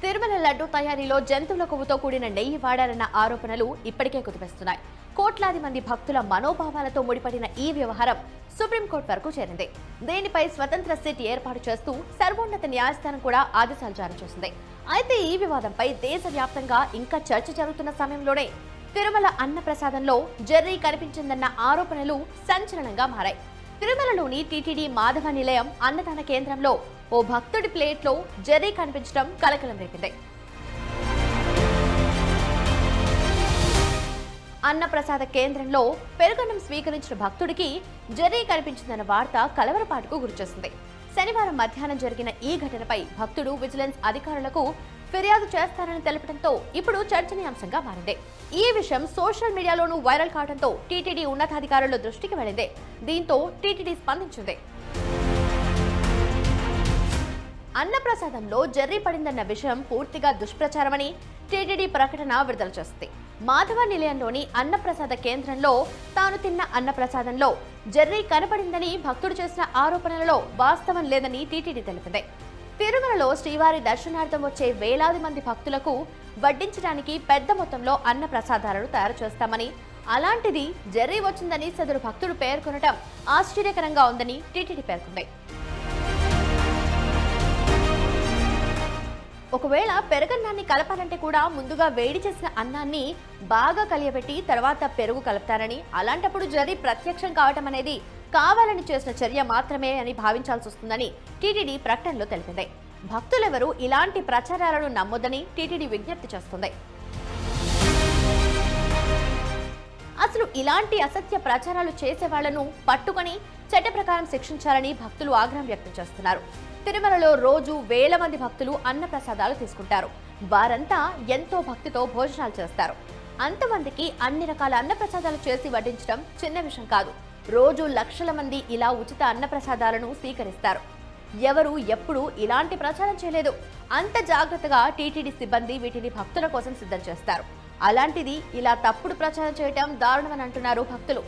తిరుమల లడ్డు తయారీలో జంతువుల కొవ్వుతో కూడిన నెయ్యి వాడారన్న ఆరోపణలు ఇప్పటికే కుదిపిస్తున్నాయి. కోట్లాది మంది భక్తుల మనోభావాలతో ముడిపడిన ఈ వ్యవహారం సుప్రీంకోర్టు వరకు చేరింది. దీనిపై స్వతంత్ర సిట్ ఏర్పాటు చేస్తూ సర్వోన్నత న్యాయస్థానం కూడా ఆదేశాలు జారీ చేసింది. అయితే ఈ వివాదంపై దేశవ్యాప్తంగా ఇంకా చర్చ జరుగుతున్న సమయంలోనే తిరుమల అన్నప్రసాదంలో జెర్రీ కనిపించిందన్న ఆరోపణలు సంచలనంగా మారాయి. తిరుమలలోని టీటీడీ మాధవ నిలయం అన్నదాన కేంద్రంలో ఓ భక్తుడి ప్లేట్లో జెర్రీ కనిపించడం కలకలం రేపింది. అన్నప్రసాద కేంద్రంలో పెరుగన్నం స్వీకరించిన భక్తుడికి జెర్రీ కనిపించిందన్న వార్త కలవరపాటుకు గురిచేసింది. శనివారం మధ్యాహ్నం జరిగిన ఈ ఘటనపై భక్తుడు విజిలెన్స్ అధికారులకు ఫిర్యాదు చేస్తారని తెలపడంతో ఇప్పుడు చర్చనీయాంశంగా మారింది. ఈ విషయం సోషల్ మీడియాలోనూ వైరల్ కావడంతో టీటీడీ ఉన్నతాధికారుల దృష్టికి వెళ్లింది. దీంతో టీటీడీ స్పందించింది. అన్నప్రసాదంలో జెర్రీ పడిందన్న విషయం పూర్తిగా దుష్ప్రచారమని టీటీడీ ప్రకటన విడుదల చేసింది. మాధవ నిలయంలోని అన్నప్రసాద కేంద్రంలో తాను తిన్న అన్నప్రసాదంలో జెర్రీ కనపడిందని భక్తుడు చేసిన ఆరోపణలలో వాస్తవం లేదని టీటీడీ తెలిపింది. తిరుమలలో శ్రీవారి దర్శనార్థం వచ్చే వేలాది మంది భక్తులకు వడ్డించడానికి పెద్ద మొత్తంలో అన్న ప్రసాదాలను తయారు చేస్తామని, అలాంటిది జెర్రీ వచ్చిందని సదరు భక్తుడు పేర్కొనడం ఆశ్చర్యకరంగా ఉందని టీటీడీ పేర్కొంది. ఒకవేళ పెరుగన్నాన్ని కలపాలంటే కూడా ముందుగా వేడి చేసిన అన్నాన్ని బాగా కలియబెట్టి తర్వాత పెరుగు కలుపుతారని, అలాంటప్పుడు జెర్రీ ప్రత్యక్షం కావటం అనేది కావాలని చేసిన చర్య మాత్రమే అని భావించాల్సి వస్తుందని టీటీడీ ప్రకటనలో తెలిపింది. భక్తులెవరూ ఇలాంటి ప్రచారాలను నమ్మొద్దని టీటీడీ విజ్ఞప్తి చేస్తుంది. అసలు ఇలాంటి అసత్య ప్రచారాలు చేసే వాళ్లను పట్టుకొని చట్ట ప్రకారం శిక్షించాలని భక్తులు ఆగ్రహం వ్యక్తం చేస్తున్నారు. తిరుమలలో రోజు వేల మంది భక్తులు అన్న ప్రసాదాలు తీసుకుంటారు. వారంతా ఎంతో భక్తితో భోజనాలు చేస్తారు. అంతమందికి అన్ని రకాల అన్న ప్రసాదాలు చేసి వడ్డించడం చిన్న విషయం కాదు. రోజు లక్షల మంది ఇలా ఉచిత అన్న ప్రసాదాలను స్వీకరిస్తారు. ఎవరు ఎప్పుడు ఇలాంటి ప్రచారం చేయలేదు. అంత జాగ్రత్తగా టీటీడీ సిబ్బంది వీటిని భక్తుల కోసం సిద్ధం చేస్తారు. అలాంటిది ఇలా తప్పుడు ప్రచారం చేయటం దారుణమని అంటున్నారు భక్తులు.